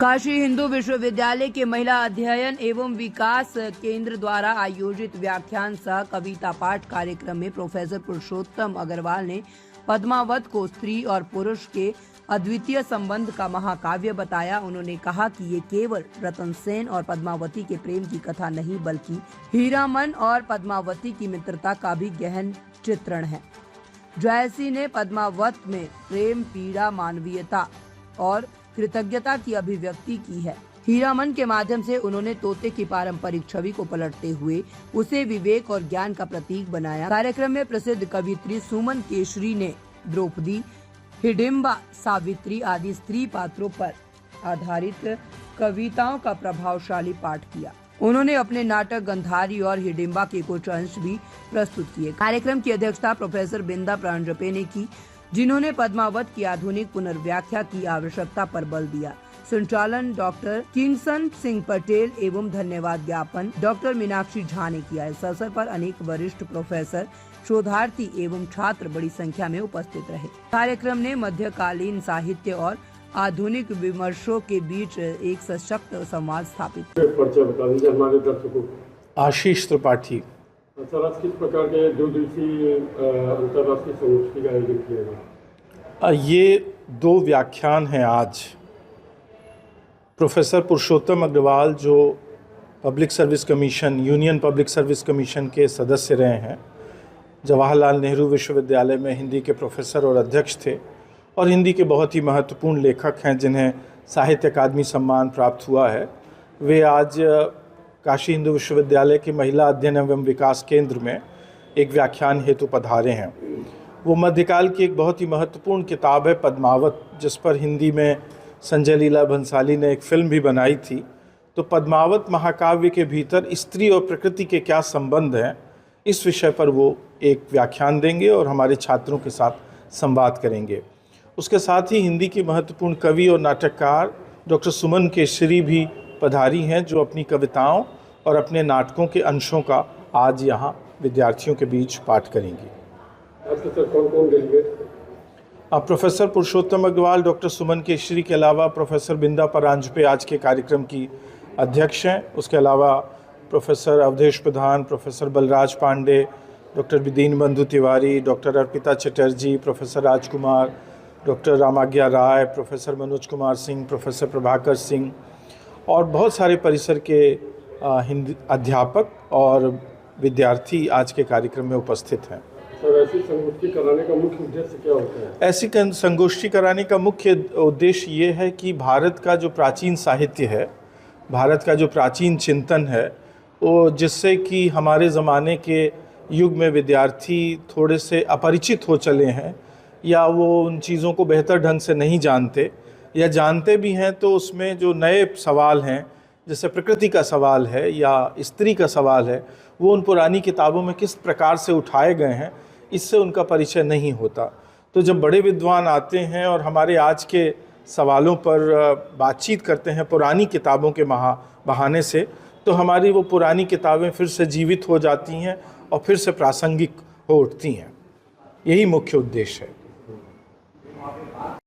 काशी हिंदू विश्वविद्यालय के महिला अध्ययन एवं विकास केंद्र द्वारा आयोजित व्याख्यान सह कविता पाठ कार्यक्रम में प्रोफेसर पुरुषोत्तम अग्रवाल ने पद्मावत को स्त्री और पुरुष के अद्वितीय संबंध का महाकाव्य बताया। उन्होंने कहा कि ये केवल रतन सेन और पद्मावती के प्रेम की कथा नहीं बल्कि हीरामन और पद्मावती की मित्रता का भी गहन चित्रण है। जयसी ने पद्मावत में प्रेम, पीड़ा, मानवीयता और कृतज्ञता की अभिव्यक्ति की है। हीरामन के माध्यम से उन्होंने तोते की पारंपरिक छवि को पलटते हुए उसे विवेक और ज्ञान का प्रतीक बनाया। कार्यक्रम में प्रसिद्ध कवित्री सुमन केशरी ने द्रौपदी, हिडिंबा, सावित्री आदि स्त्री पात्रों पर आधारित कविताओं का प्रभावशाली पाठ किया। उन्होंने अपने नाटक गंधारी और हिडिंबा के कुछ अंश भी प्रस्तुत किए। कार्यक्रम की अध्यक्षता प्रोफेसर बिंदा प्रांजपे ने की, जिन्होंने पद्मावत की आधुनिक पुनर्व्याख्या की आवश्यकता पर बल दिया। संचालन डॉक्टर किंगसन सिंह पटेल एवं धन्यवाद ज्ञापन डॉक्टर मीनाक्षी झा ने किया। इस अवसर पर अनेक वरिष्ठ प्रोफेसर, शोधार्थी एवं छात्र बड़ी संख्या में उपस्थित रहे। कार्यक्रम ने मध्यकालीन साहित्य और आधुनिक विमर्शों के बीच एक सशक्त संवाद स्थापित किया। आशीष त्रिपाठी। सर, आज किस प्रकार के 2 दिवसीय अंतर्राष्ट्रीय संगोष्ठी का आयोजन किया गया? ये 2 व्याख्यान हैं आज। प्रोफेसर पुरुषोत्तम अग्रवाल जो public service commission, union public service commission के सदस्य रहे हैं, जवाहरलाल नेहरू विश्वविद्यालय में हिंदी के प्रोफेसर और अध्यक्ष थे और हिंदी के बहुत ही महत्वपूर्ण लेखक हैं जिन्हें साहित्य अकादमी सम्मान प्राप्त हुआ है। वे आज काशी हिंदू विश्वविद्यालय के महिला अध्ययन एवं विकास केंद्र में एक व्याख्यान हेतु पधारे हैं। वो मध्यकाल की एक बहुत ही महत्वपूर्ण किताब है पद्मावत, जिस पर हिंदी में संजय लीला भंसाली ने एक फिल्म भी बनाई थी। तो पद्मावत महाकाव्य के भीतर स्त्री और प्रकृति के क्या संबंध हैं, इस विषय पर वो एक व्याख्यान देंगे और हमारे छात्रों के साथ संवाद करेंगे। उसके साथ ही हिंदी की महत्वपूर्ण कवि और नाटककार डॉक्टर सुमन केशरी भी पधारी हैं, जो अपनी कविताओं और अपने नाटकों के अंशों का आज यहाँ विद्यार्थियों के बीच पाठ करेंगी। प्रोफेसर पुरुषोत्तम अग्रवाल, डॉक्टर सुमन केशरी के अलावा प्रोफेसर बिंदा प्रांजपे आज के कार्यक्रम की अध्यक्ष हैं। उसके अलावा professor Avadhesh Pradhan, professor Balraj Pandey, doctor Deenbandhu Tiwari, doctor Arpita Chatterjee, professor Rajkumar, doctor Ramagya Rai, professor Manoj Kumar Singh, professor Prabhakar Singh और बहुत सारे परिसर के हिंदी अध्यापक और विद्यार्थी आज के कार्यक्रम में उपस्थित हैं। सर, ऐसी संगोष्ठी कराने का मुख्य उद्देश्य क्या होता है? ऐसी संगोष्ठी कराने का मुख्य उद्देश्य ये है कि भारत का जो प्राचीन साहित्य है, भारत का जो प्राचीन चिंतन है, वो जिससे कि हमारे ज़माने के युग में विद्यार्थी थोड़े से अपरिचित हो चले हैं या वो उन चीज़ों को बेहतर ढंग से नहीं जानते, या जानते भी हैं तो उसमें जो नए सवाल हैं, जैसे प्रकृति का सवाल है या स्त्री का सवाल है, वो उन पुरानी किताबों में किस प्रकार से उठाए गए हैं, इससे उनका परिचय नहीं होता। तो जब बड़े विद्वान आते हैं और हमारे आज के सवालों पर बातचीत करते हैं पुरानी किताबों के बहाने से, तो हमारी वो पुरानी किताबें फिर से जीवित हो जाती हैं और फिर से प्रासंगिक हो उठती हैं। यही मुख्य उद्देश्य है।